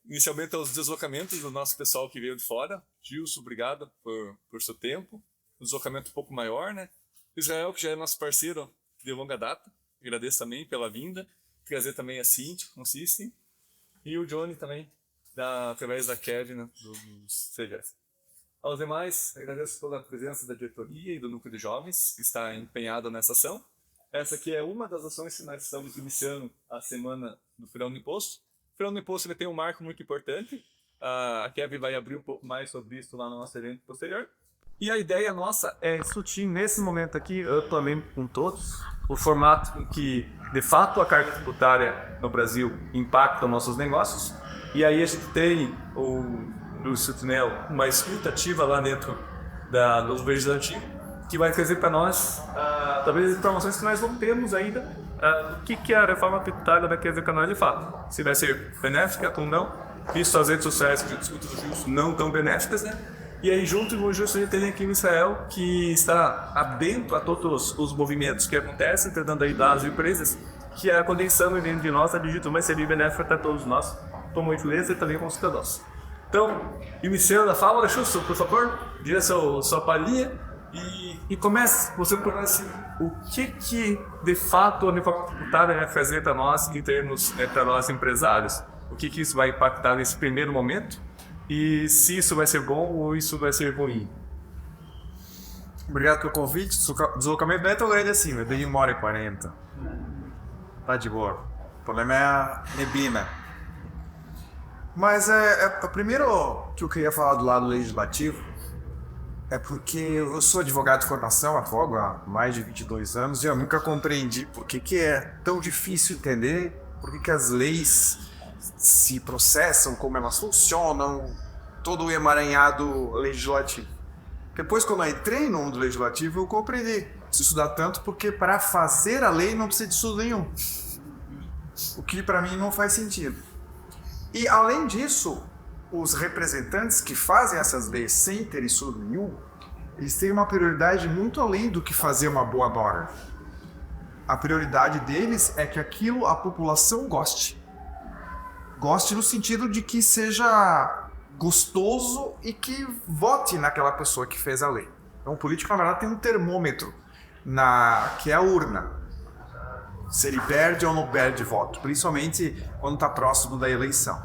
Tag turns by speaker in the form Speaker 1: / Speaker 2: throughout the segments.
Speaker 1: Inicialmente aos deslocamentos do nosso pessoal que veio de fora. Gilson, obrigado por seu tempo. Um deslocamento um pouco maior, né? Israel, que já é nosso parceiro de longa data. Agradeço também pela vinda. Trazer também a Cintia, com System. E o Johnny também, através da Kevin, né, do CGS. Aos demais, agradeço toda a presença da diretoria e do núcleo de jovens que está empenhado nessa ação. Essa aqui é uma das ações que nós estamos iniciando a semana do Feirão do Imposto. O Feirão do Imposto ele tem um marco muito importante. A Kevin vai abrir um pouco mais sobre isso lá no nosso evento posterior.
Speaker 2: E a ideia nossa é discutir nesse momento aqui, eu também com todos, o formato em que, de fato, a carga tributária no Brasil impacta nossos negócios. E aí a gente tem o Sutinel, uma escuta ativa lá dentro do legislativo, que vai trazer para nós, talvez, as informações que nós não temos ainda, do que a reforma tributária vai trazer para nós de fato. Se vai ser benéfica ou não, visto as redes sociais que a gente discute do justo não tão benéficas, né? E aí, junto com o Justo, a gente tem aqui em Israel, que está atento a todos os movimentos que acontecem, tentando ajudar as empresas, que a condensação dentro de nós, a digital vai ser benéfica para todos nós, como empresa e também como cidadãos. Então, iniciando a fala, Justo, por favor, diga sua palhinha e comece, você conhece o que de fato a reforma tributária vai fazer para nós, em termos para nós empresários. O que isso vai impactar nesse primeiro momento? E se isso vai ser bom ou isso vai ser ruim.
Speaker 3: Obrigado pelo convite. O deslocamento não é tão grande assim, eu dei 1h40. Tá de boa. O problema é a neblina. Mas o primeiro que eu queria falar do lado legislativo é porque eu sou advogado de formação, advogo há mais de 22 anos e eu nunca compreendi por que é tão difícil entender, por que as leis se processam, como elas funcionam, todo o emaranhado legislativo. Depois, quando eu entrei no mundo legislativo, eu compreendi. Preciso estudar tanto porque para fazer a lei não precisa de estudo nenhum. O que para mim não faz sentido. E além disso, os representantes que fazem essas leis sem ter estudo nenhum, eles têm uma prioridade muito além do que fazer uma boa norma. A prioridade deles é que aquilo a população goste. Goste no sentido de que seja gostoso e que vote naquela pessoa que fez a lei. Então o político, na verdade, tem um termômetro, que é a urna. Se ele perde ou não perde voto, principalmente quando está próximo da eleição.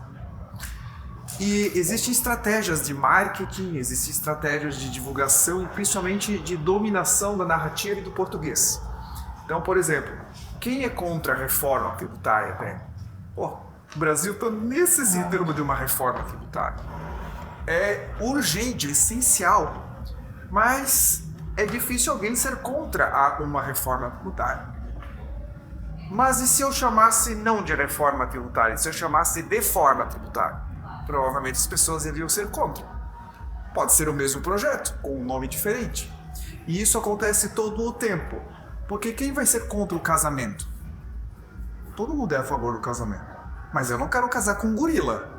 Speaker 3: E existem estratégias de marketing, existem estratégias de divulgação e principalmente de dominação da narrativa e do português. Então, por exemplo, quem é contra a reforma tributária? O Brasil está necessitando de uma reforma tributária. É urgente, essencial, mas é difícil alguém ser contra uma reforma tributária. Mas e se eu chamasse não de reforma tributária, se eu chamasse de forma tributária? Provavelmente as pessoas iriam ser contra. Pode ser o mesmo projeto, com um nome diferente. E isso acontece todo o tempo. Porque quem vai ser contra o casamento? Todo mundo é a favor do casamento. Mas eu não quero casar com um gorila.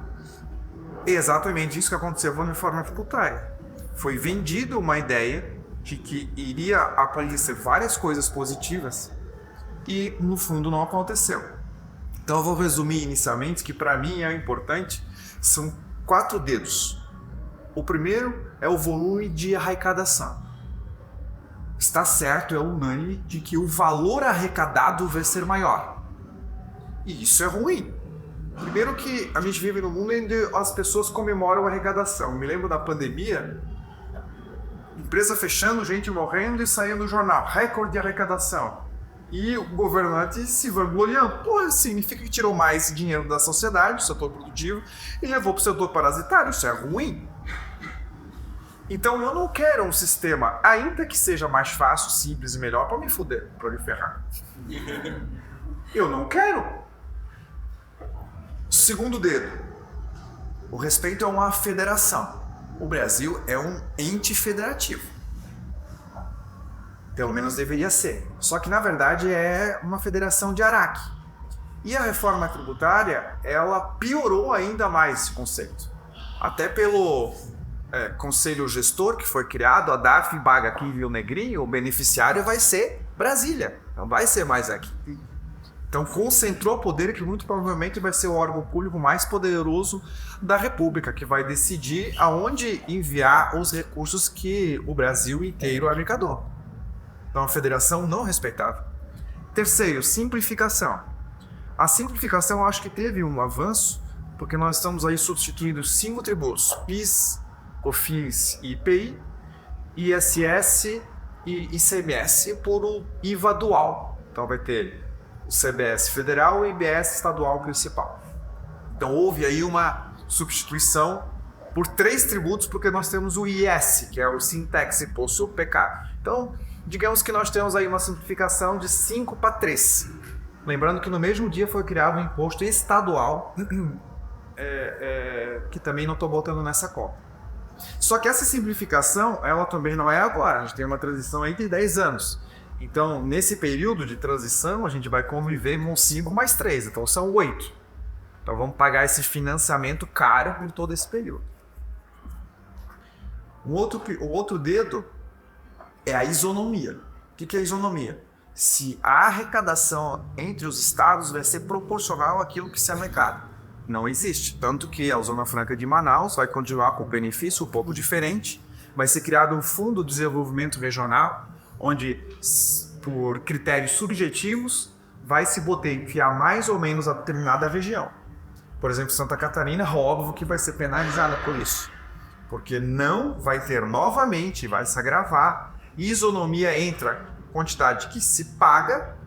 Speaker 3: É exatamente isso que aconteceu com a reforma tributária. Foi vendida uma ideia de que iria aparecer várias coisas positivas e, no fundo, não aconteceu. Então eu vou resumir inicialmente, que para mim é importante, são 4 dedos. O primeiro é o volume de arrecadação. Está certo, é unânime, de que o valor arrecadado vai ser maior. E isso é ruim. Primeiro que a gente vive num mundo onde as pessoas comemoram a arrecadação. Me lembro da pandemia, empresa fechando, gente morrendo e saindo no jornal, recorde de arrecadação. E o governante se vangloriando. Pô, significa que tirou mais dinheiro da sociedade, do setor produtivo, e levou para o setor parasitário. Isso é ruim. Então eu não quero um sistema, ainda que seja mais fácil, simples e melhor, para me fuder, para me ferrar. Eu não quero. Segundo dedo, o respeito é uma federação. O Brasil é um ente federativo. Pelo menos deveria ser. Só que na verdade é uma federação de Araque. E a reforma tributária, ela piorou ainda mais esse conceito. Até pelo conselho gestor que foi criado, a DAF Baga aqui viu negrinho, o beneficiário vai ser Brasília, não vai ser mais aqui. Então concentrou poder que muito provavelmente vai ser o órgão público mais poderoso da República, que vai decidir aonde enviar os recursos que o Brasil inteiro arrecadou. Então a federação não respeitava. Terceiro, simplificação. A simplificação eu acho que teve um avanço, porque nós estamos aí substituindo 5 tributos: PIS, COFINS e IPI, ISS e ICMS por um IVA dual. Então vai ter o CBS federal e o IBS estadual principal. Então houve aí uma substituição por 3 tributos, porque nós temos o IS, que é o Sintex, Imposto sobre Pecado. Então, digamos que nós temos aí uma simplificação de 5 para 3. Lembrando que no mesmo dia foi criado um imposto estadual, que também não estou botando nessa conta. Só que essa simplificação, ela também não é agora, a gente tem uma transição aí de 10 anos. Então, nesse período de transição, a gente vai conviver com 5 mais 3, então são 8. Então vamos pagar esse financiamento caro por todo esse período. O outro dedo é a isonomia. O que é a isonomia? Se a arrecadação entre os estados vai ser proporcional àquilo que se arrecada. Não existe. Tanto que a Zona Franca de Manaus vai continuar com benefício um pouco diferente. Vai ser criado um Fundo de Desenvolvimento Regional, onde, por critérios subjetivos, vai se enfiar mais ou menos a determinada região. Por exemplo, Santa Catarina, óbvio que vai ser penalizada por isso. Porque não vai ter novamente, vai se agravar, isonomia entre a quantidade que se paga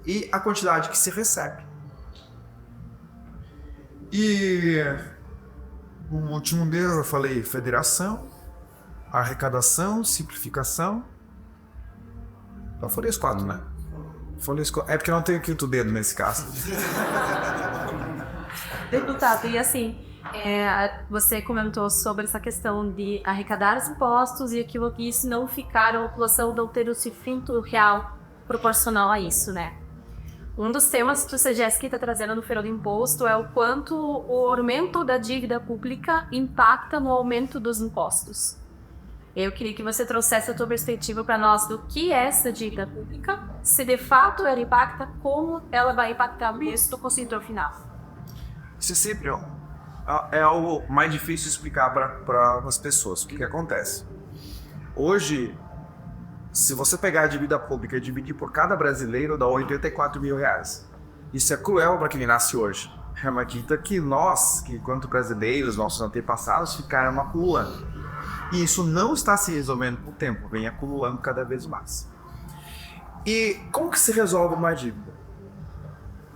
Speaker 3: e a quantidade que se recebe. E o último deles eu falei federação, arrecadação, simplificação. Então falei os 4, né? É porque não tem o quinto dedo nesse caso.
Speaker 4: Deputado, e assim, você comentou sobre essa questão de arrecadar os impostos e aquilo que isso não ficar, a população não ter o sustento real proporcional a isso, né? Um dos temas que o CGESC está trazendo no Feirão do Imposto é o quanto o aumento da dívida pública impacta no aumento dos impostos. Eu queria que você trouxesse a sua perspectiva para nós do que é essa dívida pública, se de fato ela impacta, como ela vai impactar o preço do consumidor final.
Speaker 2: Isso sempre é algo mais difícil de explicar para as pessoas. O que acontece? Hoje, se você pegar a dívida pública e dividir por cada brasileiro, dá 84 mil reais. Isso é cruel para quem nasce hoje. É uma dívida que nós, que enquanto brasileiros, nossos antepassados, ficaram acumulando. E isso não está se resolvendo com o tempo, vem acumulando cada vez mais. E como que se resolve uma dívida?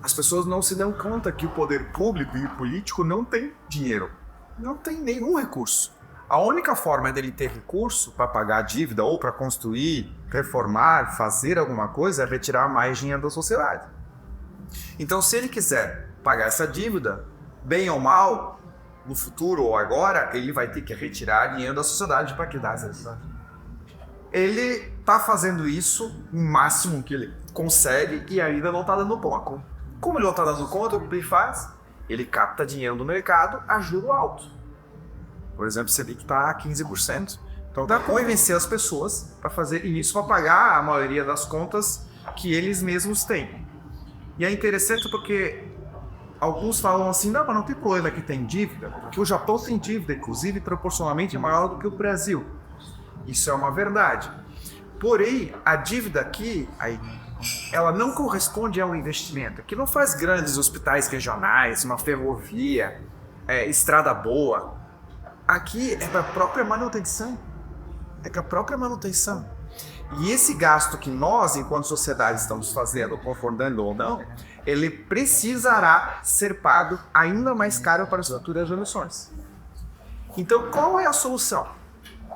Speaker 2: As pessoas não se dão conta que o poder público e o político não tem dinheiro, não tem nenhum recurso. A única forma dele ter recurso para pagar a dívida ou para construir, reformar, fazer alguma coisa é retirar mais dinheiro da sociedade. Então, se ele quiser pagar essa dívida, bem ou mal, no futuro ou agora, ele vai ter que retirar dinheiro da sociedade para que dá essa sociedade. Ele está fazendo isso o máximo que ele consegue e ainda não está dando conta. Como ele não está dando conta, o que ele faz? Ele capta dinheiro do mercado a juro alto. Por exemplo, se ele está a 15%. Então dá para convencer as pessoas para fazer isso, para pagar a maioria das contas que eles mesmos têm. E é interessante porque alguns falam assim, não, mas não tem problema que tem dívida, porque o Japão tem dívida, inclusive, proporcionalmente maior do que o Brasil. Isso é uma verdade. Porém, a dívida aqui, ela não corresponde a um investimento, que não faz grandes hospitais regionais, uma ferrovia, estrada boa. Aqui é para a própria manutenção. E esse gasto que nós, enquanto sociedade, estamos fazendo, concordando ou não, ele precisará ser pago ainda mais caro para as futuras gerações. Então, qual é a solução?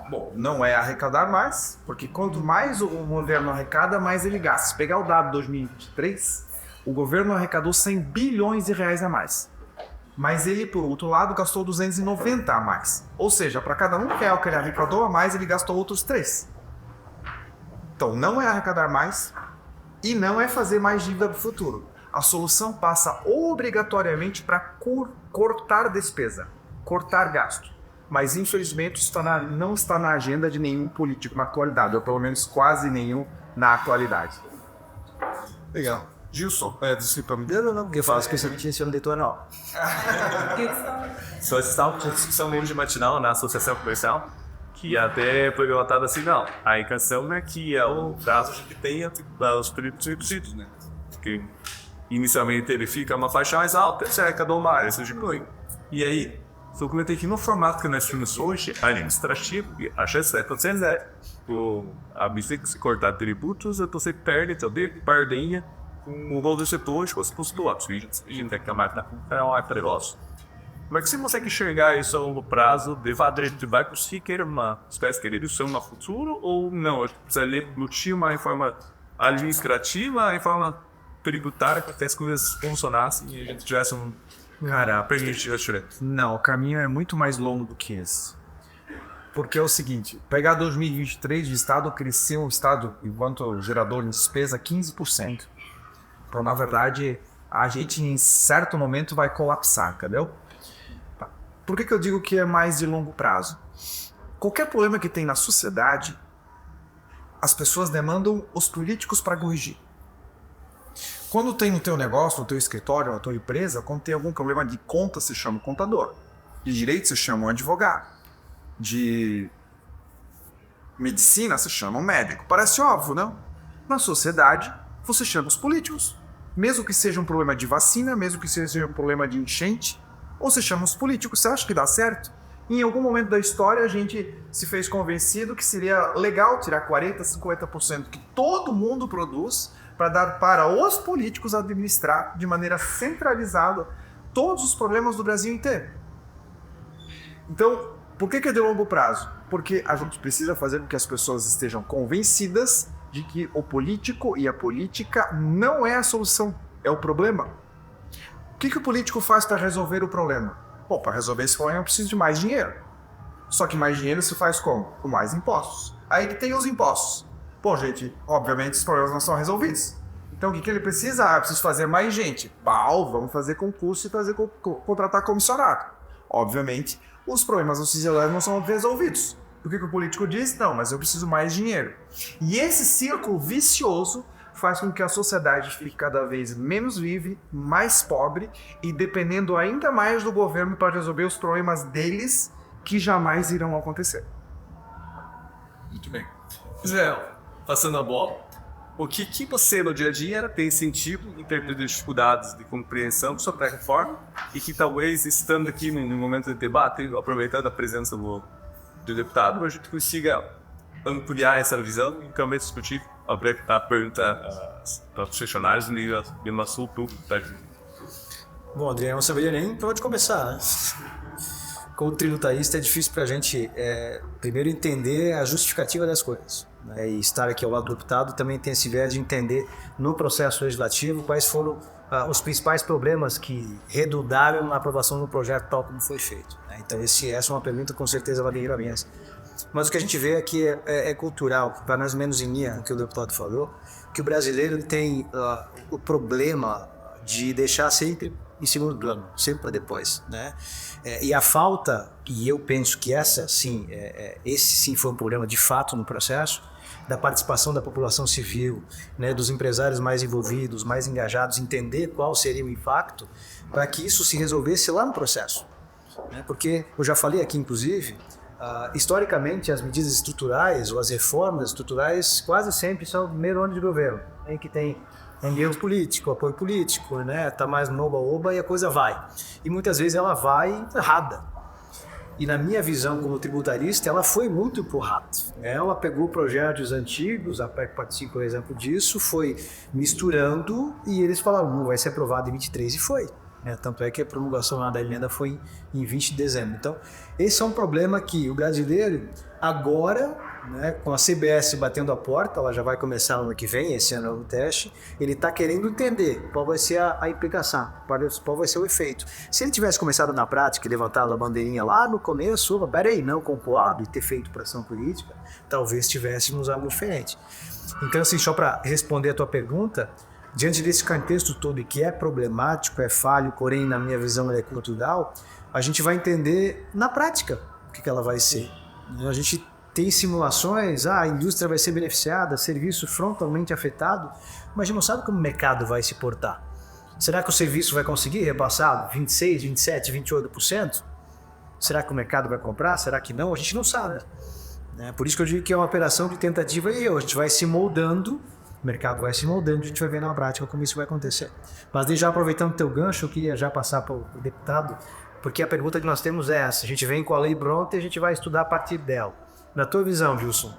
Speaker 2: Bom, não é arrecadar mais, porque quanto mais o governo arrecada, mais ele gasta. Se pegar o dado de 2023, o governo arrecadou 100 bilhões de reais a mais. Mas ele, por outro lado, gastou 290 a mais. Ou seja, para cada R$1 que ele arrecadou a mais, ele gastou outros 3. Então, não é arrecadar mais e não é fazer mais dívida para o futuro. A solução passa obrigatoriamente para cortar despesa, cortar gasto. Mas, infelizmente, isso não está na agenda de nenhum político na atualidade, ou pelo menos quase nenhum na atualidade.
Speaker 3: Legal. Gilson, desculpa,
Speaker 5: Não, porque eu falo especialmente nesse ano de litoral.
Speaker 2: Só estava com discussão hoje matinal na associação comercial, que até foi levantada assim, não, a indicação, né, que é o prazo que tem entre os períodos reduzidos, né, porque inicialmente ele fica uma faixa mais alta, cerca do mar, isso diminui. E aí, só comentei que no formato que nós temos hoje, administrativo, a chance é você a você que se cortar tributos, você perde seu dedo, pardinha, com o valor depois, com os custos, a gente tem que a máquina é um negócio. Mas se você enxergar isso a longo prazo, de fato, a gente vai conseguir uma espécie de redução no futuro ou não? Precisa lutar uma reforma administrativa, a reforma tributária, para que as coisas funcionassem e a gente tivesse um...
Speaker 3: Cara,
Speaker 2: perspectiva.
Speaker 3: não, o caminho é muito mais longo do que esse. Porque é o seguinte, pegar 2023, o Estado cresceu, o Estado, enquanto gerador de despesa, 15%. Então, na verdade, a gente em certo momento vai colapsar, entendeu? Por que eu digo que é mais de longo prazo? Qualquer problema que tem na sociedade, as pessoas demandam os políticos para corrigir. Quando tem no teu negócio, no teu escritório, na tua empresa, quando tem algum problema de conta, se chama contador. De direito, se chama um advogado. De medicina, se chama um médico. Parece óbvio, não? Na sociedade, você chama os políticos. Mesmo que seja um problema de vacina, mesmo que seja um problema de enchente, ou você chama os políticos. Você acha que dá certo? Em algum momento da história, a gente se fez convencido que seria legal tirar 40%, 50% que todo mundo produz para dar para os políticos administrar de maneira centralizada todos os problemas do Brasil inteiro. Então, por que é de longo prazo? Porque a gente precisa fazer com que as pessoas estejam convencidas de que o político e a política não é a solução, é o problema. O que o político faz para resolver o problema? Bom, para resolver esse problema eu preciso de mais dinheiro. Só que mais dinheiro se faz como? Com mais impostos. Aí que tem os impostos. Bom, gente, obviamente os problemas não são resolvidos. Então o que ele precisa? Ah, eu preciso fazer mais gente. Pau, vamos fazer concurso e contratar comissionado. Obviamente, os problemas da sociedade não são resolvidos. O que o político diz? Não, mas eu preciso mais dinheiro. E esse círculo vicioso faz com que a sociedade fique cada vez menos livre, mais pobre e dependendo ainda mais do governo para resolver os problemas deles que jamais irão acontecer.
Speaker 2: Muito bem. Israel, passando a bola, o que você no dia a dia tem sentido em termos de dificuldades de compreensão sobre a reforma e que talvez estando aqui no momento de debate, aproveitando a presença do deputado, a gente consiga ampliar essa visão e também discutir a pergunta para os funcionários no assunto da gente.
Speaker 5: Bom, Adriano, não saberia nem para onde começar, né? Como tributarista é difícil para a gente primeiro entender a justificativa das coisas, né? E estar aqui ao lado do deputado também tem esse viés de entender no processo legislativo quais foram os principais problemas que redundaram na aprovação do projeto tal como foi feito, né? Então essa é uma pergunta com certeza vadeira minha. Mas o que a gente vê aqui é cultural, para mais ou menos em linha com o que o deputado falou, que o brasileiro tem o problema de deixar sempre em segundo plano, sempre para depois, né? E a falta, e eu penso que esse sim foi um problema de fato no processo, da participação da população civil, né, dos empresários mais envolvidos, mais engajados, entender qual seria o impacto para que isso se resolvesse lá no processo, né? Porque eu já falei aqui, inclusive, historicamente as medidas estruturais ou as reformas estruturais quase sempre são o primeiro ano de governo, em que tem enguerro político, apoio político, né? Tá mais no oba-oba e a coisa vai. E muitas vezes ela vai errada. E na minha visão como tributarista, ela foi muito pro rato. Ela pegou projetos antigos, a PEC 45 é um exemplo disso, foi misturando e eles falaram, não vai ser aprovado em 23 e foi. Tanto é que a promulgação da emenda foi em 20 de dezembro. Então, esse é um problema que o brasileiro agora, né, com a CBS batendo a porta, ela já vai começar no ano que vem, esse ano é o teste, ele está querendo entender qual vai ser a implicação, qual vai ser o efeito. Se ele tivesse começado na prática e levantado a bandeirinha lá no começo, peraí, não concordo, e ter feito pressão política, talvez tivéssemos algo diferente. Então, assim, só para responder a tua pergunta, diante desse contexto todo que é problemático, é falho, porém, na minha visão, é cultural, a gente vai entender na prática o que ela vai ser. A gente Tem simulações, a indústria vai ser beneficiada, serviço frontalmente afetado, mas a gente não sabe como o mercado vai se portar. Será que o serviço vai conseguir repassar 26, 27, 28%? Será que o mercado vai comprar? Será que não? A gente não sabe. Por isso que eu digo que é uma operação de tentativa e erro. A gente vai se moldando, o mercado vai se moldando, a gente vai ver na prática como isso vai acontecer. Mas já aproveitando o teu gancho, eu queria já passar para o deputado, porque a pergunta que nós temos é essa. A gente vem com a lei pronta e a gente vai estudar a partir dela. Na tua visão, Gilson,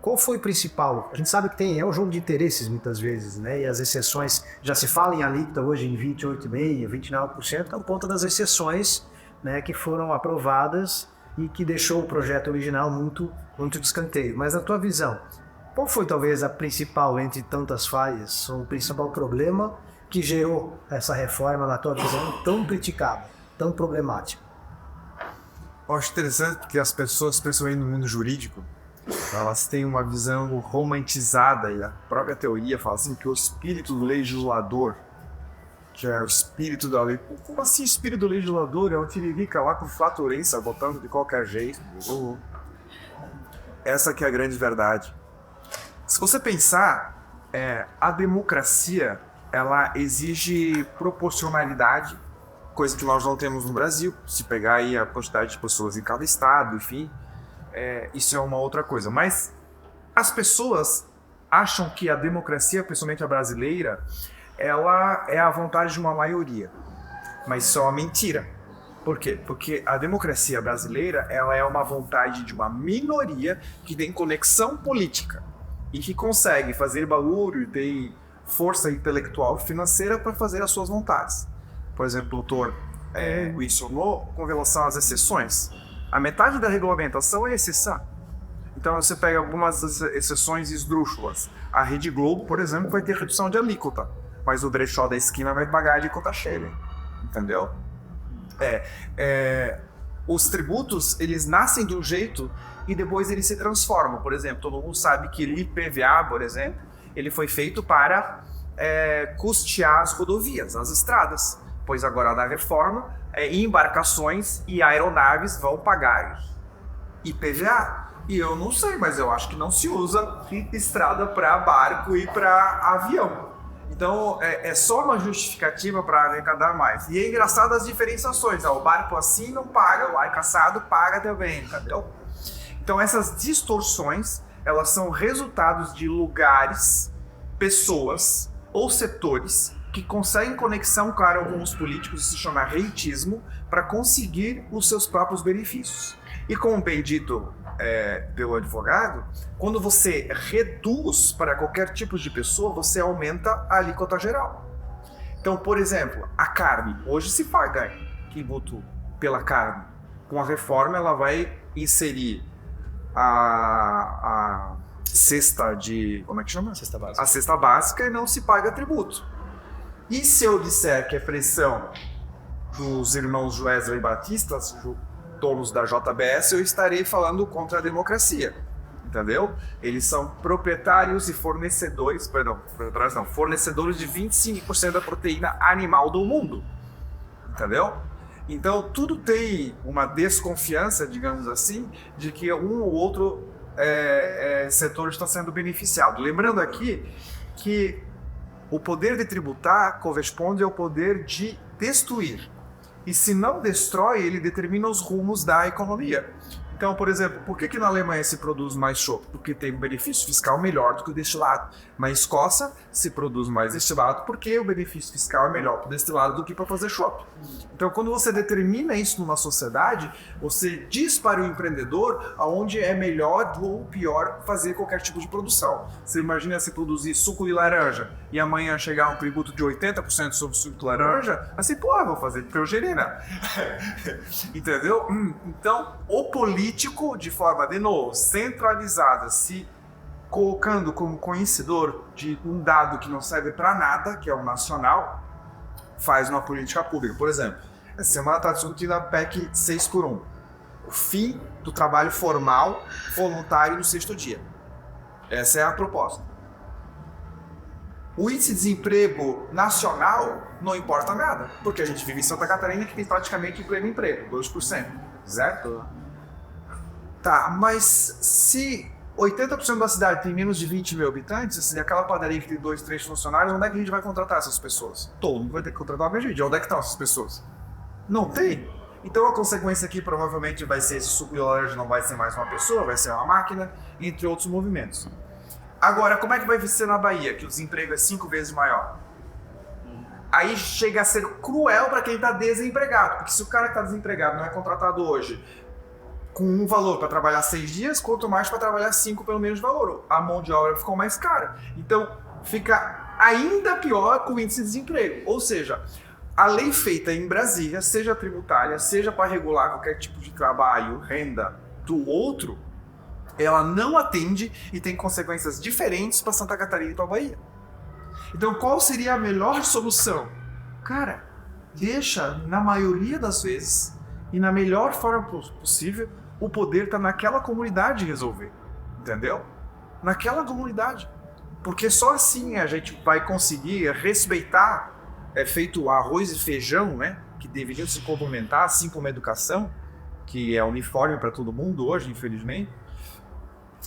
Speaker 5: qual foi o principal? A gente sabe que é um jogo de interesses muitas vezes, né? E as exceções, já se fala em alíquota hoje em 28,5%, 29%, por conta das exceções, né, que foram aprovadas e que deixou o projeto original muito de escanteio. Mas na tua visão, qual foi talvez a principal, entre tantas falhas, o principal problema que gerou essa reforma, na tua visão, tão criticada, tão problemática?
Speaker 3: Eu acho interessante porque as pessoas, principalmente no mundo jurídico, elas têm uma visão romantizada, e a própria teoria fala assim que o espírito do legislador, que é o espírito da lei. Como assim o espírito do legislador? É um tiririca lá com flatulência, botando de qualquer jeito. Essa que é a grande verdade. Se você pensar, a democracia, ela exige proporcionalidade, coisa que nós não temos no Brasil. Se pegar aí a quantidade de pessoas em cada estado, enfim, isso é uma outra coisa. Mas as pessoas acham que a democracia, principalmente a brasileira, ela é a vontade de uma maioria. Mas isso é uma mentira. Por quê? Porque a democracia brasileira, ela é uma vontade de uma minoria que tem conexão política e que consegue fazer barulho e tem força intelectual e financeira para fazer as suas vontades. Por exemplo, o doutor mencionou com relação às exceções. A metade da regulamentação é exceção. Então você pega algumas exceções esdrúxulas. A Rede Globo, por exemplo, vai ter redução de alíquota, mas o brechó da esquina vai pagar a alíquota cheia. Entendeu? Os tributos, eles nascem de um jeito e depois eles se transformam. Por exemplo, todo mundo sabe que o IPVA, por exemplo, ele foi feito para custear as rodovias, as estradas. Pois agora na reforma, embarcações e aeronaves vão pagar IPVA. E eu não sei, mas eu acho que não se usa estrada para barco e para avião. Então é só uma justificativa para arrecadar mais. E é engraçado as diferenciações. O barco assim não paga, o barco assado paga também, entendeu? Então essas distorções, elas são resultados de lugares, pessoas ou setores que conseguem conexão com alguns políticos, isso se chama rentismo, para conseguir os seus próprios benefícios. E como bem dito pelo advogado, quando você reduz para qualquer tipo de pessoa, você aumenta a alíquota geral. Então, por exemplo, a carne. Hoje se paga tributo pela carne. Com a reforma, ela vai inserir a cesta de... Como é que chama?
Speaker 5: Cesta básica.
Speaker 3: A cesta básica e não se paga tributo. E se eu disser que é pressão dos irmãos Wesley Batista, donos da JBS, eu estarei falando contra a democracia, entendeu? Eles são proprietários e fornecedores, fornecedores de 25% da proteína animal do mundo, entendeu? Então tudo tem uma desconfiança, digamos assim, de que um ou outro setor está sendo beneficiado. Lembrando aqui que o poder de tributar corresponde ao poder de destruir. E se não destrói, ele determina os rumos da economia. Então, por exemplo, por que na Alemanha se produz mais chopp? Porque tem um benefício fiscal melhor do que o destilado. Na Escócia se produz mais destilado porque o benefício fiscal é melhor para o destilado do que para fazer chopp. Então, quando você determina isso numa sociedade, você diz para o empreendedor aonde é melhor ou pior fazer qualquer tipo de produção. Você imagina se produzir suco de laranja e amanhã chegar um tributo de 80% sobre o suco de laranja, assim, vou fazer tangerina. Entendeu? Então, o político, de forma, de novo, centralizada, se colocando como conhecedor de um dado que não serve para nada, que é o nacional, faz uma política pública. Por exemplo, essa semana está discutindo a PEC 6x1, o fim do trabalho formal voluntário no sexto dia. Essa é a proposta. O índice de desemprego nacional não importa nada, porque a gente vive em Santa Catarina que tem praticamente pleno emprego, 2%, certo? Tá, mas se 80% da cidade tem menos de 20 mil habitantes, assim, aquela padaria que tem 2, 3 funcionários, onde é que a gente vai contratar essas pessoas? Todo mundo vai ter que contratar uma gente. Onde é que estão essas pessoas? Não tem. Então a consequência aqui provavelmente vai ser esse subloja não vai ser mais uma pessoa, vai ser uma máquina, entre outros movimentos. Agora, como é que vai ser na Bahia, que o desemprego é 5 vezes maior? Aí chega a ser cruel para quem está desempregado, porque se o cara que está desempregado não é contratado hoje com um valor para trabalhar 6 dias, quanto mais para trabalhar 5 pelo mesmo valor. A mão de obra ficou mais cara. Então fica ainda pior com o índice de desemprego. Ou seja, a lei feita em Brasília, seja tributária, seja para regular qualquer tipo de trabalho, renda do outro, ela não atende e tem consequências diferentes para Santa Catarina e para Bahia. Então qual seria a melhor solução? Cara, deixa, na maioria das vezes, e na melhor forma possível, o poder tá naquela comunidade resolver. Entendeu? Naquela comunidade. Porque só assim a gente vai conseguir respeitar, feito arroz e feijão, né? Que deveriam se complementar, assim como a educação, que é uniforme para todo mundo hoje, infelizmente.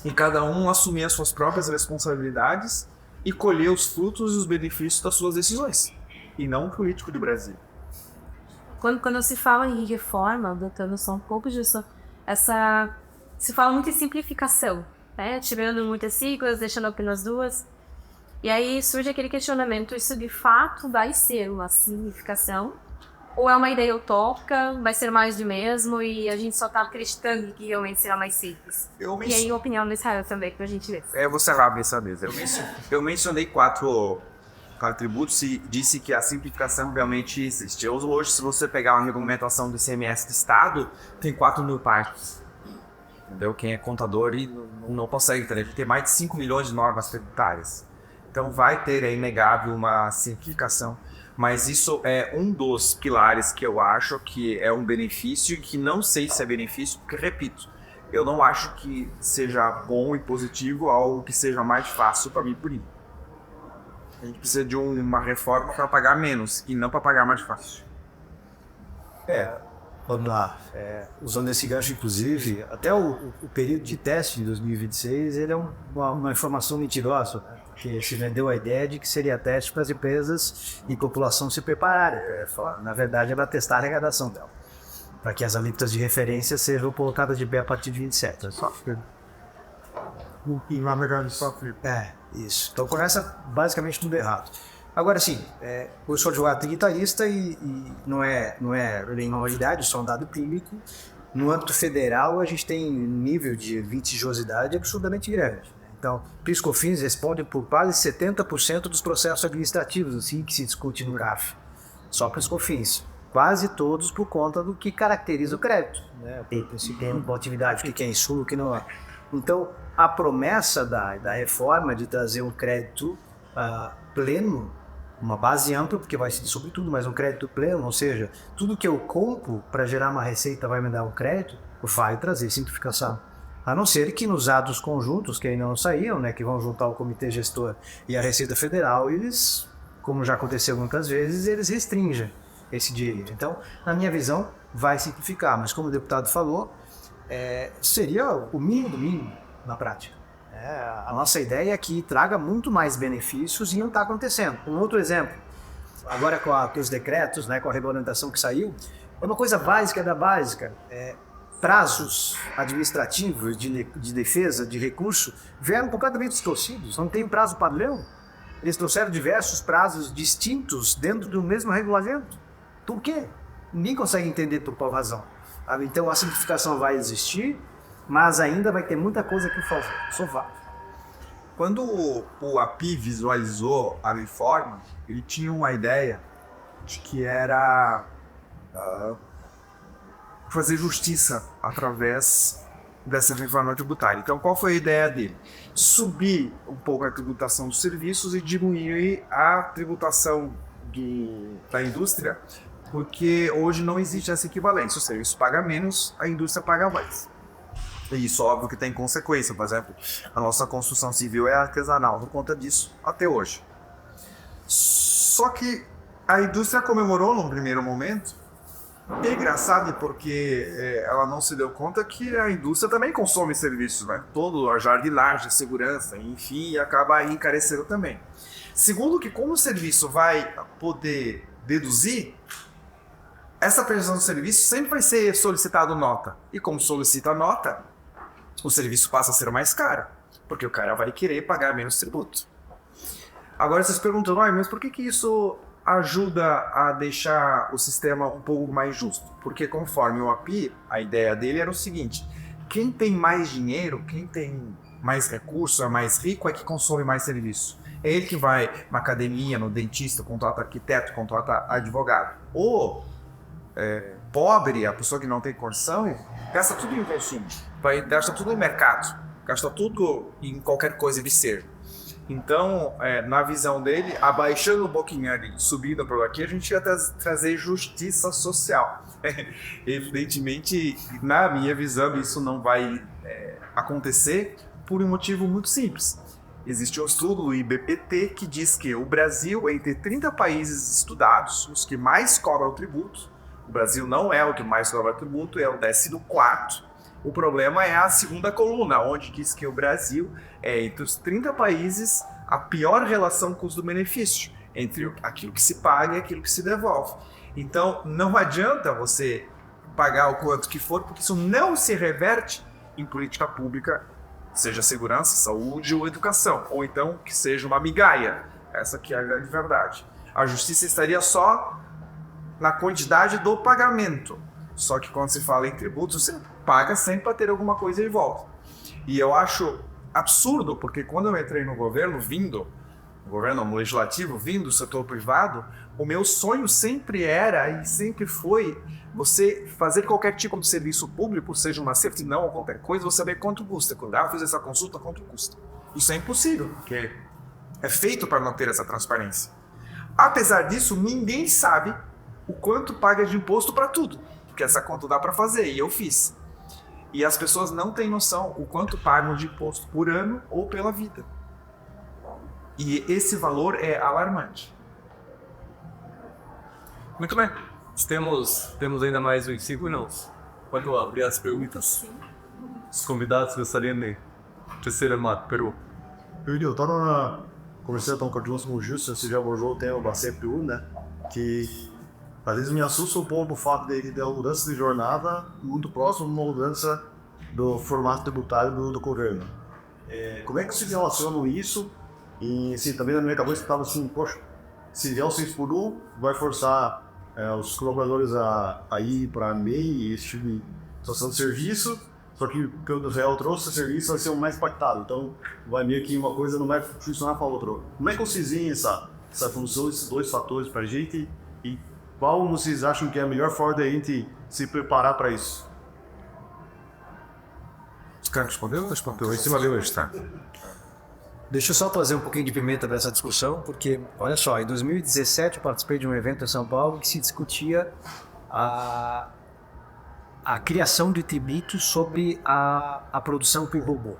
Speaker 3: E cada um assumir as suas próprias responsabilidades e colher os frutos e os benefícios das suas decisões. E não o político do Brasil.
Speaker 4: Quando se fala em reforma, adotando só um pouco disso, se fala muito em simplificação, né? Tirando muitas siglas, deixando apenas 2. E aí surge aquele questionamento, isso de fato vai ser uma simplificação? Ou é uma ideia utópica, vai ser mais do mesmo e a gente só está acreditando que realmente será mais simples? E aí a opinião do Israel também, pra gente ver.
Speaker 3: Você abre essa mesa. Eu mencionei 4 tributos e disse que a simplificação realmente existe. Hoje, se você pegar uma regulamentação do ICMS do Estado, tem 4.000 partes. Entendeu? Quem é contador e não consegue entender. A gente tem mais de 5 milhões de normas tributárias. Então vai ter, é inegável, uma simplificação. Mas isso é um dos pilares que eu acho que é um benefício e que não sei se é benefício, porque, repito, eu não acho que seja bom e positivo algo que seja mais fácil para mim por mim. A gente precisa de uma reforma para pagar menos e não para pagar mais fácil.
Speaker 5: Vamos lá. Usando esse gancho, inclusive, até o período de teste de 2026, ele é uma informação mentirosa, né? Porque se vendeu a ideia de que seria teste para as empresas e população se prepararem. Na verdade, é para testar a arrecadação dela, para que as alíquotas de referência sejam colocadas de pé a partir de 27. Isso. Então começa basicamente tudo errado. Agora sim, eu sou advogado tributarista e não é nenhuma novidade, isso é um dado público. No âmbito federal, a gente tem um nível de litigiosidade absurdamente grande. Então, PIS/COFINS responde por quase 70% dos processos administrativos assim, que se discute no CAF. Só PIS/COFINS. Quase todos por conta do que caracteriza o crédito. Né? Esse tempo, atividade, o que é insumo, o que não é. Então, a promessa da reforma de trazer um crédito pleno, uma base ampla, porque vai ser sobre tudo, mas um crédito pleno, ou seja, tudo que eu compro para gerar uma receita vai me dar um crédito, vai trazer simplificação. A não ser que nos atos conjuntos, que ainda não saíram, né, que vão juntar o Comitê Gestor e a Receita Federal, eles, como já aconteceu muitas vezes, eles restringem esse direito. Então, na minha visão, vai simplificar, mas como o deputado falou, seria o mínimo do mínimo na prática. A nossa ideia é que traga muito mais benefícios e não está acontecendo. Um outro exemplo, agora com os decretos, né, com a regulamentação que saiu, é uma coisa básica da básica. Prazos administrativos de defesa, de recurso, vieram completamente distorcidos, não tem prazo padrão. Eles trouxeram diversos prazos distintos dentro do mesmo regulamento. Por quê? Ninguém consegue entender por qual razão. Então a simplificação vai existir, mas ainda vai ter muita coisa que fazer.
Speaker 3: Quando o API visualizou a reforma, ele tinha uma ideia de que era fazer justiça através dessa reforma tributária. Então, qual foi a ideia dele? Subir um pouco a tributação dos serviços e diminuir a tributação da indústria, porque hoje não existe essa equivalência. O serviço paga menos, a indústria paga mais. E isso, óbvio, que tem consequência. Por exemplo, a nossa construção civil é artesanal por conta disso até hoje. Só que a indústria comemorou num primeiro momento É engraçado porque ela não se deu conta que a indústria também consome serviços, né? Todo a jardinagem, a segurança, enfim, e acaba encarecendo também. Segundo que como o serviço vai poder deduzir, essa prestação de serviço sempre vai ser solicitado nota. E como solicita nota, o serviço passa a ser mais caro, porque o cara vai querer pagar menos tributo. Agora vocês perguntam, mas por que isso ajuda a deixar o sistema um pouco mais justo? Porque conforme o API, a ideia dele era o seguinte: quem tem mais dinheiro, quem tem mais recurso, é mais rico, é que consome mais serviço. É ele que vai na academia, no dentista, contrata arquiteto, contrata advogado. O pobre, a pessoa que não tem condição, gasta tudo em consumo, gasta tudo em mercado, gasta tudo em qualquer coisa de ser. Então, na visão dele, abaixando um pouquinho ali, subindo por aqui, a gente ia trazer justiça social. Evidentemente, na minha visão, isso não vai acontecer por um motivo muito simples. Existe um estudo do IBPT que diz que o Brasil, entre 30 países estudados, os que mais cobram tributo, o Brasil não é o que mais cobra tributo, é o 14º. O problema é a segunda coluna, onde diz que o Brasil é, entre os 30 países, a pior relação custo-benefício, entre aquilo que se paga e aquilo que se devolve. Então, não adianta você pagar o quanto que for, porque isso não se reverte em política pública, seja segurança, saúde ou educação, ou então que seja uma migalha. Essa que é a grande verdade. A justiça estaria só na quantidade do pagamento. Só que quando se fala em tributos, você paga sempre para ter alguma coisa de volta. E eu acho absurdo, porque quando eu entrei no governo, no legislativo, vindo do setor privado, o meu sonho sempre era e sempre foi você fazer qualquer tipo de serviço público, seja uma certidão ou qualquer coisa, você saber quanto custa. Quando eu fiz essa consulta, quanto custa. Isso é impossível, porque é feito para não ter essa transparência. Apesar disso, ninguém sabe o quanto paga de imposto para tudo, porque essa conta dá para fazer, e eu fiz. E as pessoas não têm noção o quanto pagam de imposto por ano ou pela vida. E esse valor é alarmante.
Speaker 2: Muito bem. Temos ainda mais uns 5 minutos. Pode abrir as perguntas? Sim. Os convidados gostariam de terceira pergunta.
Speaker 6: Eu estava conversando com o Gilson, você já abordou o tema da CPU, né? Que às vezes me assusta um pouco o fato de ter uma mudança de jornada muito próximo de uma mudança do formato tributário do governo. Como é que se relaciona isso? E assim, também na minha cabeça estava assim, poxa, se vier o 6 por 1, vai forçar os colaboradores a ir para a MEI e esse tipo de situação de serviço, só que quando o Israel trouxe o serviço vai ser o mais impactado, então vai meio que uma coisa não vai funcionar para a outra. Como é que vocês veem essa função, esses dois fatores para a gente e qual vocês acham que é a melhor forma de a gente se preparar para isso?
Speaker 3: Os caras respondeu? Respondeu. Em cima dele está.
Speaker 5: Deixa eu só trazer um pouquinho de pimenta para essa discussão, porque, olha só, em 2017 eu participei de um evento em São Paulo que se discutia a criação de tributos sobre a produção por robô.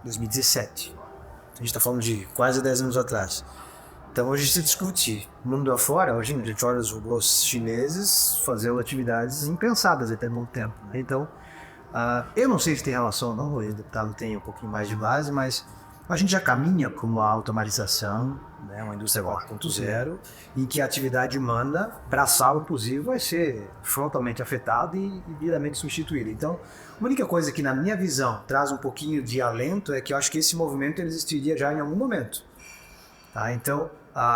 Speaker 5: 2017. A gente está falando de quase 10 anos atrás. Então hoje se discute, mundo afora, hoje a gente olha os robôs chineses fazendo atividades impensadas até muito tempo. Né? Então, eu não sei se tem relação ou não, o deputado tem um pouquinho mais de base, mas a gente já caminha para uma automatização, né, uma indústria 4.0, em que a atividade humana, braçal inclusive, vai ser frontalmente afetada e devidamente substituída. Então, a única coisa que na minha visão traz um pouquinho de alento é que eu acho que esse movimento ele existiria já em algum momento. Tá? Então,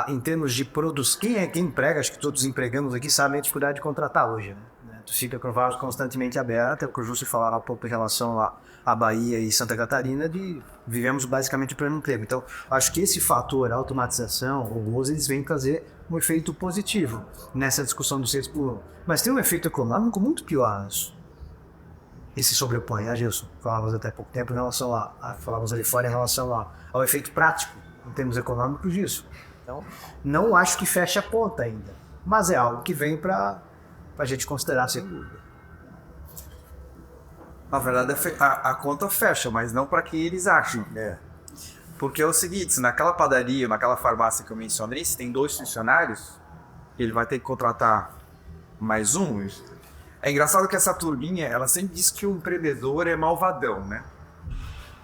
Speaker 5: em termos de produtos, quem emprega, acho que todos os empregados aqui sabem a dificuldade de contratar hoje. Né? Tu fica com vagas constantemente abertas, é o que o Justo falava há pouco em relação à Bahia e Santa Catarina, vivemos basicamente de pleno emprego. Então, acho que esse fator, a automatização, robôs, eles vêm trazer um efeito positivo nessa discussão do 6 por 1. Mas tem um efeito econômico muito pior. Esse sobrepõe, né, Gilson? Falávamos até pouco tempo em relação falávamos ali fora em relação ao efeito prático, em termos econômicos disso. Então, não acho que feche a ponta ainda, mas é algo que vem para a gente considerar seguro.
Speaker 3: Na verdade, a conta fecha, mas não para que eles achem. Porque é o seguinte, se naquela padaria, naquela farmácia que eu mencionei, se tem 2 funcionários, ele vai ter que contratar mais um.
Speaker 2: É engraçado que essa turminha, ela sempre diz que o empreendedor é malvadão, né?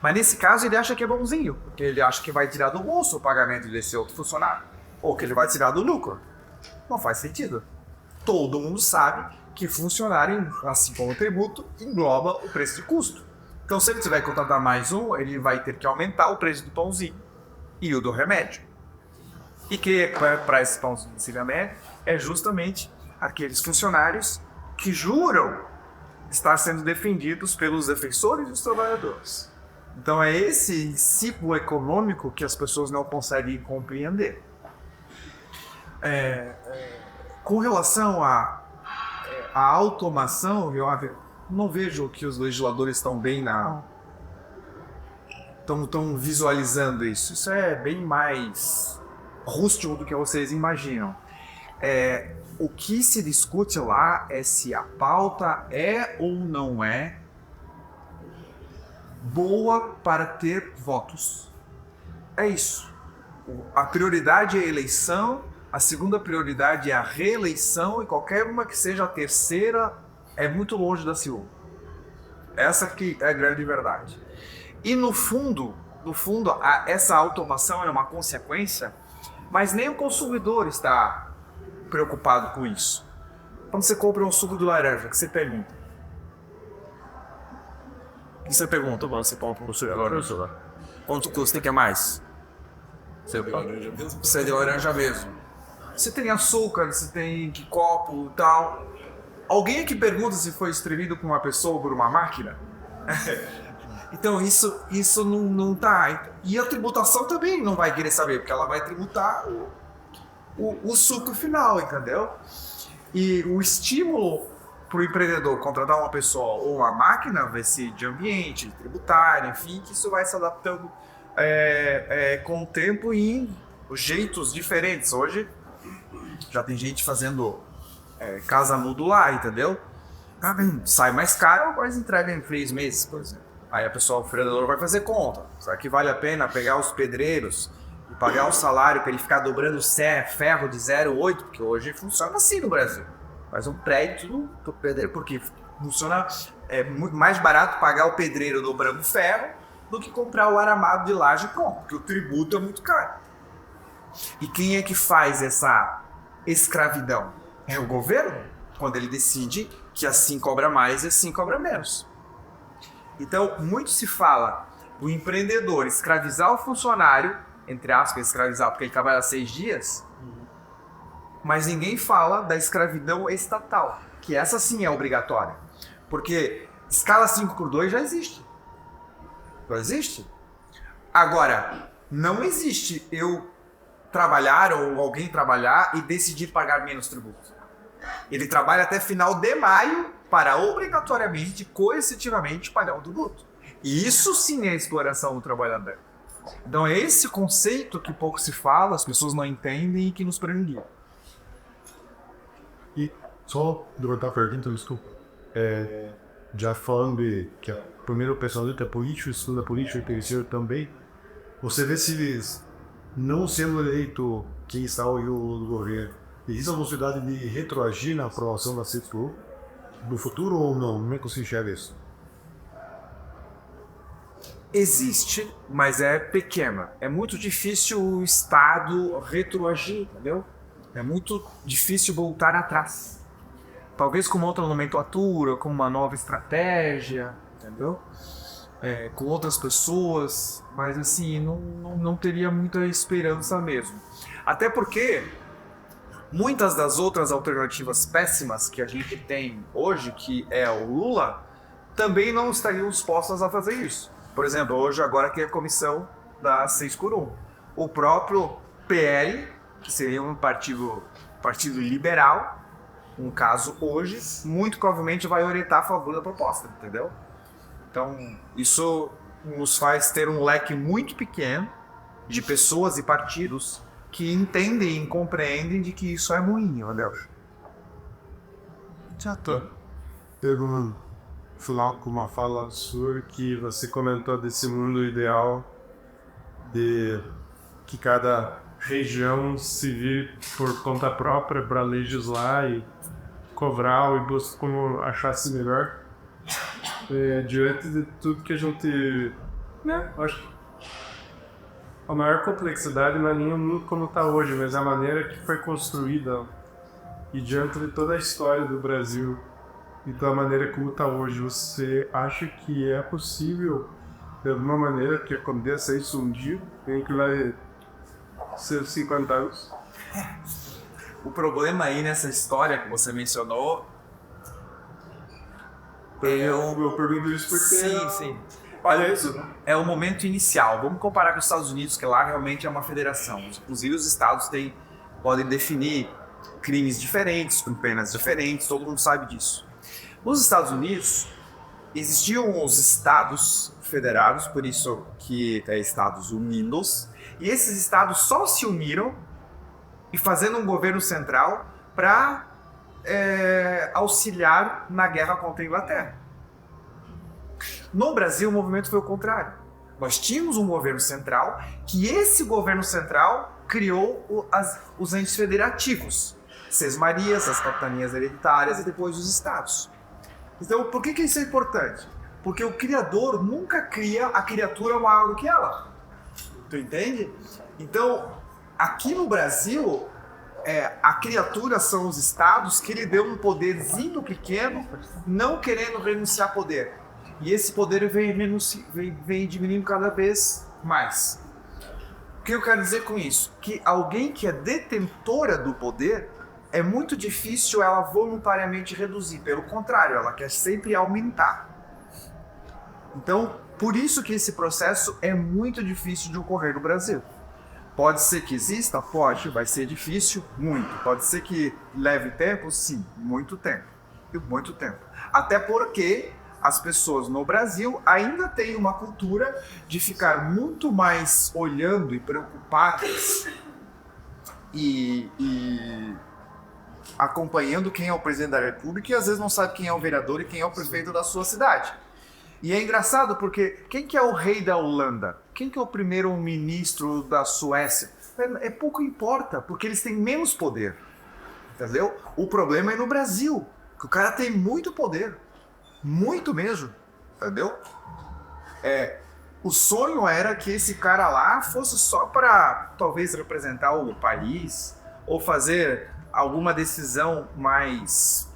Speaker 2: Mas nesse caso ele acha que é bonzinho, porque ele acha que vai tirar do bolso o pagamento desse outro funcionário, ou que ele vai tirar do lucro. Não faz sentido. Todo mundo sabe que funcionário, assim como o tributo, engloba o preço de custo. Então, se ele tiver que contratar mais um, ele vai ter que aumentar o preço do pãozinho e o do remédio. E que para esse pãozinho e remédio é justamente aqueles funcionários que juram estar sendo defendidos pelos defensores dos trabalhadores. Então, é esse ciclo econômico que as pessoas não conseguem compreender. Com relação à automação, eu não vejo que os legisladores estão bem estão visualizando isso. Isso é bem mais rústico do que vocês imaginam. O que se discute lá é se a pauta é ou não é boa para ter votos. É isso. A prioridade é a eleição, a segunda prioridade é a reeleição, e qualquer uma que seja a terceira é muito longe da segunda. Essa que é a grande verdade. E no fundo, essa automação é uma consequência, mas nem o consumidor está preocupado com isso. Quando você compra um suco de laranja, que você pergunta? O que você pergunta quando você compra um suco de laranja? Quanto custa? Tem que é mais? Você é de laranja mesmo. Você tem açúcar, você tem que copo e tal. Alguém aqui pergunta se foi espremido por uma pessoa ou por uma máquina? Então isso não tá. E a tributação também não vai querer saber, porque ela vai tributar o suco final, entendeu? E o estímulo para o empreendedor contratar uma pessoa ou uma máquina vai ser de ambiente, de tributário, enfim, que isso vai se adaptando com o tempo e em jeitos diferentes. Hoje já tem gente fazendo casa modular, entendeu? Sai mais caro, mas entrega em 3 meses, por exemplo. Aí a pessoa, o empreendedor vai fazer conta. Será que vale a pena pegar os pedreiros e pagar um salário para ele ficar dobrando ferro de 0,8? Porque hoje funciona assim no Brasil. Faz um prédio do pedreiro, porque funciona, é muito mais barato pagar o pedreiro dobrando ferro do que comprar o aramado de laje pronto, porque o tributo é muito caro. E quem é que faz essa escravidão? É o governo, quando ele decide que assim cobra mais e assim cobra menos. Então, muito se fala do empreendedor escravizar o funcionário, entre aspas, escravizar porque ele trabalha 6 dias, mas ninguém fala da escravidão estatal, que essa sim é obrigatória. Porque escala 5x2 já existe. Não existe? Agora, não existe eu trabalhar ou alguém trabalhar e decidir pagar menos tributo. Ele trabalha até final de maio para obrigatoriamente, coercitivamente, pagar o tributo. E isso sim é exploração do trabalhador. Então é esse conceito que pouco se fala, as pessoas não entendem e que nos prendem.
Speaker 6: E só levantar a pergunta, desculpa. Já falando de que primeiro o personalista é político, o segundo é político e o terceiro também, você vê se não sendo eleito quem está no governo, existe a possibilidade de retroagir na aprovação da CETU no futuro ou não? Como é que você enxerga isso?
Speaker 2: Existe, mas é pequena. É muito difícil o Estado retroagir, entendeu? É muito difícil voltar atrás. Talvez com uma outra nomenclatura, com uma nova estratégia, entendeu? Com outras pessoas, mas assim, não teria muita esperança mesmo. Até porque muitas das outras alternativas péssimas que a gente tem hoje, que é o Lula, também não estariam dispostas a fazer isso. Por exemplo, hoje agora que é a comissão da 6x1. O próprio PL, que seria um partido liberal, um caso hoje, muito provavelmente vai orientar a favor da proposta, entendeu? Então, isso nos faz ter um leque muito pequeno de pessoas e partidos que entendem e compreendem de que isso é ruim, entendeu?
Speaker 6: Já tô. Pego final com uma fala sua que você comentou desse mundo ideal de que cada região se vire por conta própria para legislar e
Speaker 7: cobrar e buscar como achasse melhor. Diante de tudo que a gente, né, acho que a maior complexidade não é nem o mundo como está hoje, mas a maneira que foi construída e diante de toda a história do Brasil e da maneira como está hoje, você acha que é possível, de alguma maneira, que aconteça isso um dia, em que vai ser 50 anos?
Speaker 8: O problema aí nessa história que você mencionou...
Speaker 7: Eu pergunto isso porque...
Speaker 8: Sim. Olha, isso é o momento inicial. Vamos comparar com os Estados Unidos, que lá realmente é uma federação. Inclusive, os estados podem definir crimes diferentes, com penas diferentes, todo mundo sabe disso. Nos Estados Unidos, existiam os estados federados, por isso que é Estados Unidos, e esses estados só se uniram e fazendo um governo central para auxiliar na guerra contra a Inglaterra. No Brasil, o movimento foi o contrário. Nós tínhamos um governo central, que esse governo central criou os entes federativos, Sesmarias, as capitanias hereditárias e depois os estados. Então, por que isso é importante? Porque o criador nunca cria a criatura maior do que ela. Tu entende? Então, aqui no Brasil, a criatura são os estados que lhe deu um poderzinho pequeno, não querendo renunciar poder. E esse poder vem diminuindo cada vez mais. O que eu quero dizer com isso? Que alguém que é detentora do poder, é muito difícil ela voluntariamente reduzir. Pelo contrário, ela quer sempre aumentar. Então, por isso que esse processo é muito difícil de ocorrer no Brasil. Pode ser que exista? Pode. Vai ser difícil? Muito. Pode ser que leve tempo? Sim. Muito tempo. Muito tempo. Até porque as pessoas no Brasil ainda têm uma cultura de ficar muito mais olhando e preocupadas e acompanhando quem é o presidente da República e às vezes não sabe quem é o vereador e quem é o prefeito da sua cidade. E é engraçado porque quem que é o rei da Holanda? Quem que é o primeiro-ministro da Suécia? Pouco importa, porque eles têm menos poder. Entendeu? O problema é no Brasil, que o cara tem muito poder. Muito mesmo. Entendeu? O sonho era que esse cara lá fosse só para talvez representar o país ou fazer alguma decisão mais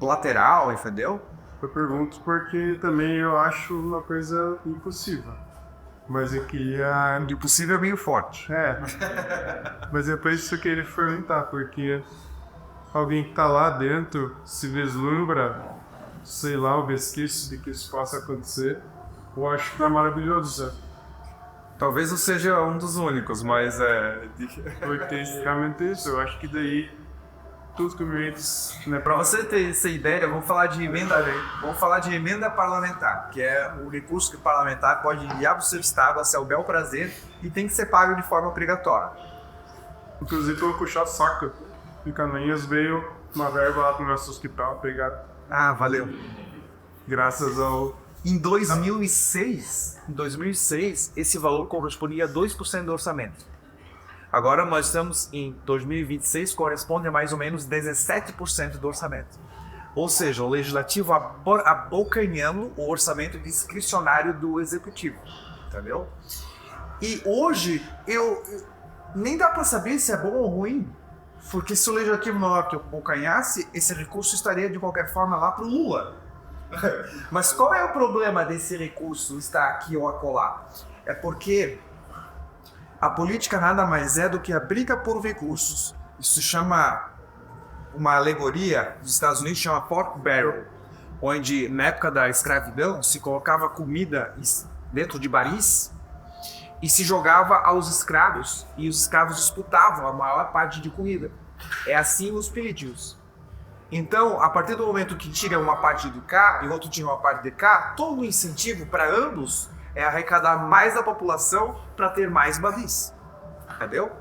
Speaker 8: lateral, entendeu?
Speaker 7: Eu pergunto porque também eu acho uma coisa impossível. Mas eu queria...
Speaker 3: Impossível é meio forte.
Speaker 7: Mas é por isso que eu queria perguntar, porque alguém que tá lá dentro se vislumbra, sei lá, o resquício de que isso possa acontecer. Eu acho que é maravilhoso, Zé.
Speaker 2: Talvez eu seja um dos únicos, mas
Speaker 7: Porque realmente isso, eu acho que daí tudo que me diz, né,
Speaker 8: Para você ter essa ideia, vamos falar de emenda parlamentar, que é o recurso que o parlamentar pode enviar para o seu estado a seu bel prazer e tem que ser pago de forma obrigatória.
Speaker 7: inclusive pelo puxar saco. Em Canainhas veio uma verba lá pro nosso hospital, obrigado.
Speaker 8: Ah, valeu.
Speaker 7: Graças ao...
Speaker 8: Em 2006, esse valor correspondia a 2% do orçamento. Agora nós estamos em 2026, corresponde a mais ou menos 17% do orçamento. Ou seja, o legislativo abocanhando o orçamento discricionário do executivo. Entendeu? E hoje, nem dá para saber se é bom ou ruim. Porque se o legislativo não abocanhasse, esse recurso estaria de qualquer forma lá para o Lula. Mas qual é o problema desse recurso estar aqui ou acolá? É porque a política nada mais é do que a briga por recursos. Isso se chama, uma alegoria dos Estados Unidos, chama pork barrel, onde na época da escravidão se colocava comida dentro de baris e se jogava aos escravos, e os escravos disputavam a maior parte de comida. É assim os pedidos. Então, a partir do momento que tira uma parte de cá e o outro tira uma parte de cá, todo o incentivo para ambos é arrecadar mais da população para ter mais baris. Entendeu?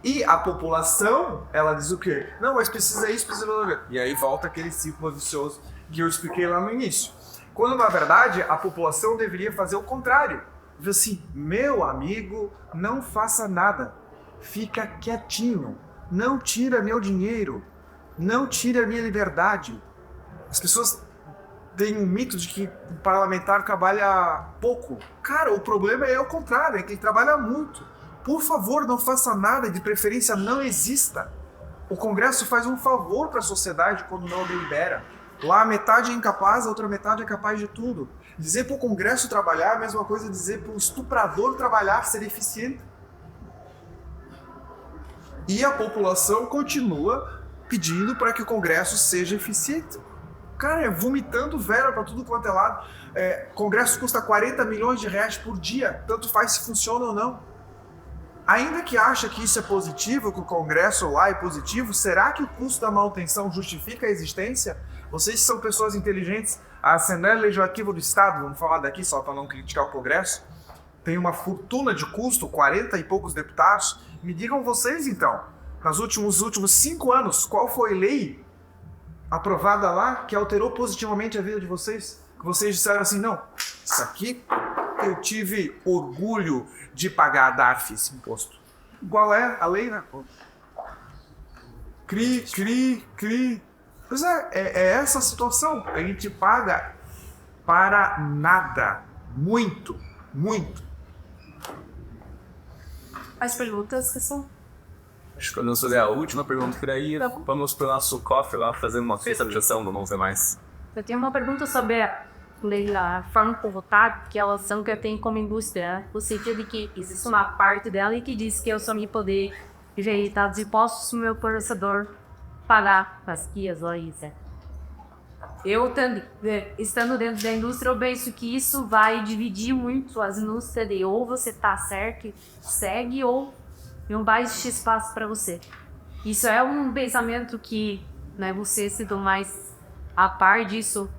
Speaker 8: E a população, ela diz o quê? Não, mas precisa isso, precisa... E aí volta aquele ciclo vicioso que eu expliquei lá no início. Quando, na verdade, a população deveria fazer o contrário. Diz assim, meu amigo, não faça nada. Fica quietinho. Não tira meu dinheiro. Não tire a minha liberdade. As pessoas têm um mito de que o parlamentar trabalha pouco. Cara, o problema é o contrário, é que ele trabalha muito. Por favor, não faça nada, de preferência não exista. O Congresso faz um favor para a sociedade quando não delibera. Lá metade é incapaz, a outra metade é capaz de tudo. Dizer para o Congresso trabalhar é a mesma coisa dizer para o estuprador trabalhar, ser eficiente. E a população continua pedindo para que o Congresso seja eficiente. Cara, é vomitando vera para tudo quanto é lado. Congresso custa 40 milhões de reais por dia, tanto faz se funciona ou não. Ainda que acha que isso é positivo, que o Congresso lá é positivo, será que o custo da manutenção justifica a existência? Vocês são pessoas inteligentes. A Assembleia Legislativa do Estado, vamos falar daqui só para não criticar o Congresso, tem uma fortuna de custo, 40 e poucos deputados. Me digam vocês então, nos últimos 5 anos, qual foi a lei aprovada lá que alterou positivamente a vida de vocês? Que vocês disseram assim, não, isso aqui eu tive orgulho de pagar a DARF esse imposto. Igual é a lei, né? Cri. Pois é essa a situação. A gente paga para nada. Muito.
Speaker 4: As perguntas que são...
Speaker 2: Acho que eu não sou a última pergunta por aí. Vamos pro nosso cofre lá fazer uma fiscalização do Não Ver Mais.
Speaker 4: Eu tenho uma pergunta sobre a forma como votar, que elas são que eu tenho como indústria, né? No sentido de que existe uma parte dela que diz que eu só me poder rejeitar os impostos se o meu fornecedor pagar as guias ou isso. Eu, estando dentro da indústria, eu penso que isso vai dividir muito as indústrias de ou você tá certo e segue ou não vai existir espaço para você. Isso é um pensamento que, né, você sendo mais a par disso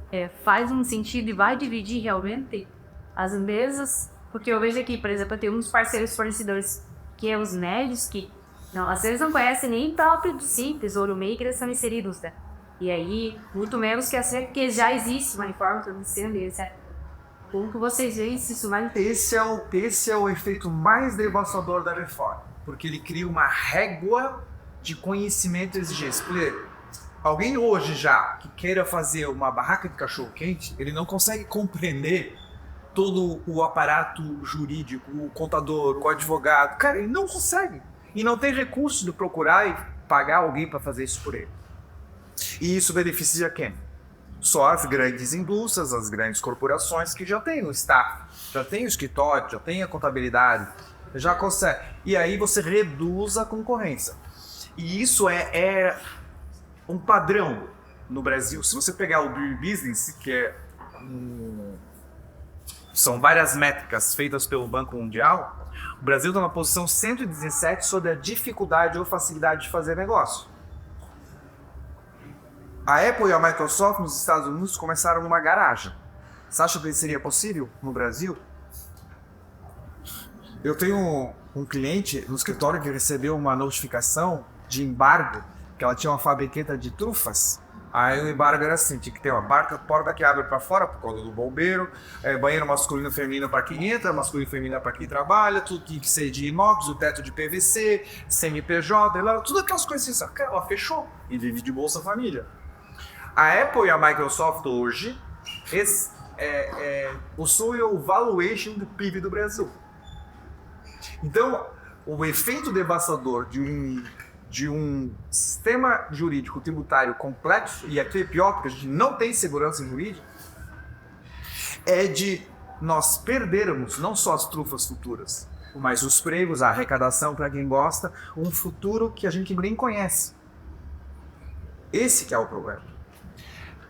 Speaker 4: faz um sentido e vai dividir realmente as empresas, porque eu vejo aqui, por exemplo, eu tenho uns parceiros fornecedores que é os médios que não, às vezes não conhecem nem próprio do Simples ou do Maker, eles são inseridos, né? E aí, muito menos que já existe uma reforma acontecendo deles, né? Como que vocês veem isso mais?
Speaker 8: Esse é o efeito mais devastador da reforma, porque ele cria uma régua de conhecimento e exigência. Porque alguém hoje já que queira fazer uma barraca de cachorro-quente, ele não consegue compreender todo o aparato jurídico, o contador, o advogado. Cara, ele não consegue. E não tem recurso de procurar e pagar alguém para fazer isso por ele. E isso beneficia quem? Só as grandes indústrias, as grandes corporações que já têm o staff, já têm o escritório, já têm a contabilidade, já consegue. E aí você reduz a concorrência. E isso é um padrão no Brasil. Se você pegar o Doing Business, que são várias métricas feitas pelo Banco Mundial, o Brasil está na posição 117 sobre a dificuldade ou facilidade de fazer negócio. A Apple e a Microsoft nos Estados Unidos começaram numa garagem. Você acha que isso seria possível no Brasil? Eu tenho um cliente no escritório que recebeu uma notificação de embargo, que ela tinha uma fabriqueta de trufas. Aí o embargo era assim, tinha que ter uma porta que abre para fora por causa do bombeiro, banheiro masculino e feminino para quem entra, masculino e feminino para quem trabalha, tudo tinha que ser de inox, o teto de PVC, CNPJ, tudo aquelas coisas assim. Ela fechou e vive de Bolsa Família. A Apple e a Microsoft hoje possuem o valuation do PIB do Brasil. Então, o efeito devastador de um sistema jurídico tributário complexo, e aqui é pior porque a gente não tem segurança jurídica, é de nós perdermos não só as trufas futuras, mas os prêmios, a arrecadação para quem gosta, um futuro que a gente nem conhece. Esse que é o problema.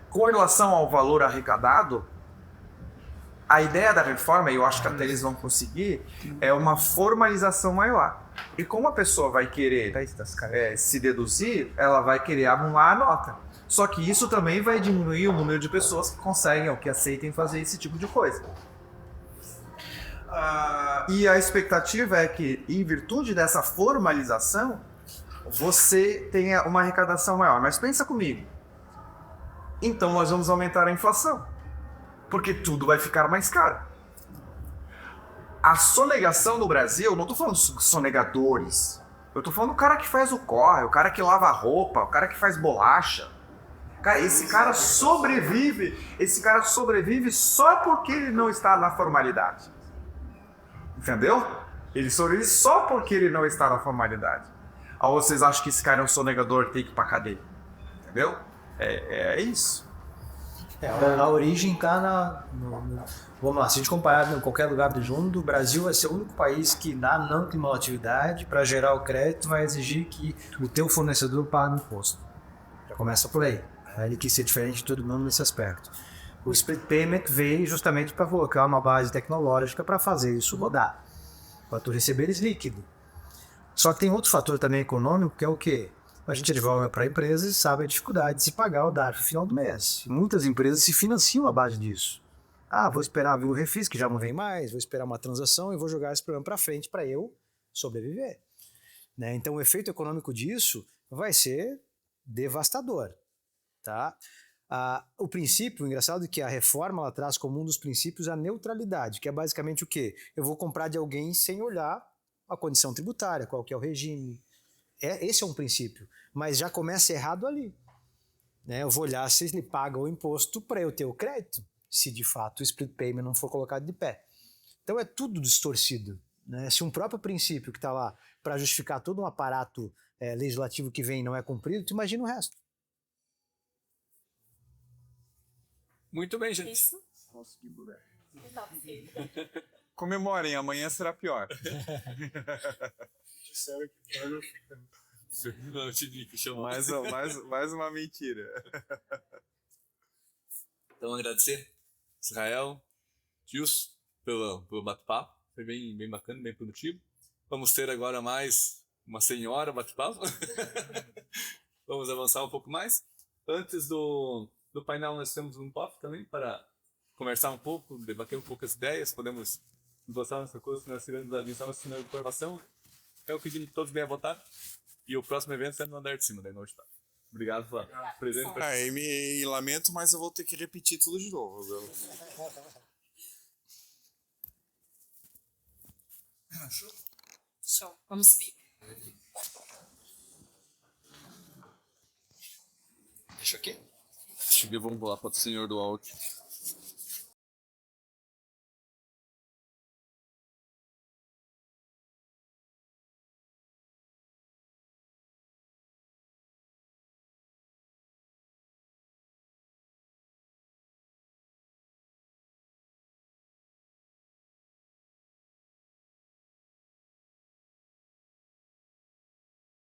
Speaker 8: Com relação ao valor arrecadado, a ideia da reforma, e eu acho que até eles vão conseguir, é uma formalização maior. E como a pessoa vai querer se deduzir, ela vai querer anular a nota. Só que isso também vai diminuir o número de pessoas que conseguem ou que aceitem fazer esse tipo de coisa. E a expectativa é que, em virtude dessa formalização, você tenha uma arrecadação maior. Mas pensa comigo. Então nós vamos aumentar a inflação. Porque tudo vai ficar mais caro. A sonegação no Brasil, não estou falando de sonegadores, Eu tô falando do cara que faz o corre, o cara que lava a roupa, o cara que faz bolacha. Cara, esse cara sobrevive só porque ele não está na formalidade. Entendeu? Ele sobrevive só porque ele não está na formalidade. Ou vocês acham que esse cara é um sonegador que tem que ir pra cadeia? Entendeu? É isso.
Speaker 5: A origem está vamos lá, se a gente comparar em qualquer lugar do mundo, o Brasil vai ser o único país que na não criminalidade, para gerar o crédito, vai exigir que o teu fornecedor pague imposto. Já começa por aí. Ele quis ser diferente de todo mundo nesse aspecto. O split payment veio justamente para colocar uma base tecnológica para fazer isso rodar, para tu receberes líquido. Só que tem outro fator também econômico, que é o quê? A gente devolve para a empresa e sabe a dificuldade de se pagar o DARF no final do mês. E muitas empresas se financiam à base disso. Vou esperar vir o refis, que já não vem mais, vou esperar uma transação e vou jogar esse problema para frente para eu sobreviver. Né? Então o efeito econômico disso vai ser devastador. Tá? O princípio, engraçado é que a reforma ela traz como um dos princípios a neutralidade, que é basicamente o quê? Eu vou comprar de alguém sem olhar a condição tributária, qual que é o regime. Esse é um princípio, mas já começa errado ali. Né? Eu vou olhar se ele paga o imposto para eu ter o crédito, se de fato o split payment não for colocado de pé. Então é tudo distorcido. Né? Se um próprio princípio que está lá para justificar todo um aparato legislativo que vem não é cumprido, tu imagina o resto.
Speaker 1: Muito bem, gente.
Speaker 4: Isso.
Speaker 3: Comemorem, amanhã será pior.
Speaker 1: Não, te chamou.
Speaker 3: Mais uma mentira.
Speaker 1: Então, agradecer Israel, Gilson, pelo bate-papo. Foi bem bacana, bem produtivo. Vamos ter agora mais uma senhora bate-papo. Vamos avançar um pouco mais. Antes do painel, nós temos um pop também para conversar um pouco, debater um pouco as ideias. Podemos botar nossa coisa, nós tiramos a lição, assinando a informação. Eu pedi que todos venham votar. E o próximo evento é no andar de cima, daí não está. Obrigado pela presença.
Speaker 3: E lamento, mas eu vou ter que repetir tudo de novo.
Speaker 4: Show. Vamos subir.
Speaker 5: Deixa aqui.
Speaker 1: Vamos lá para o senhor do áudio.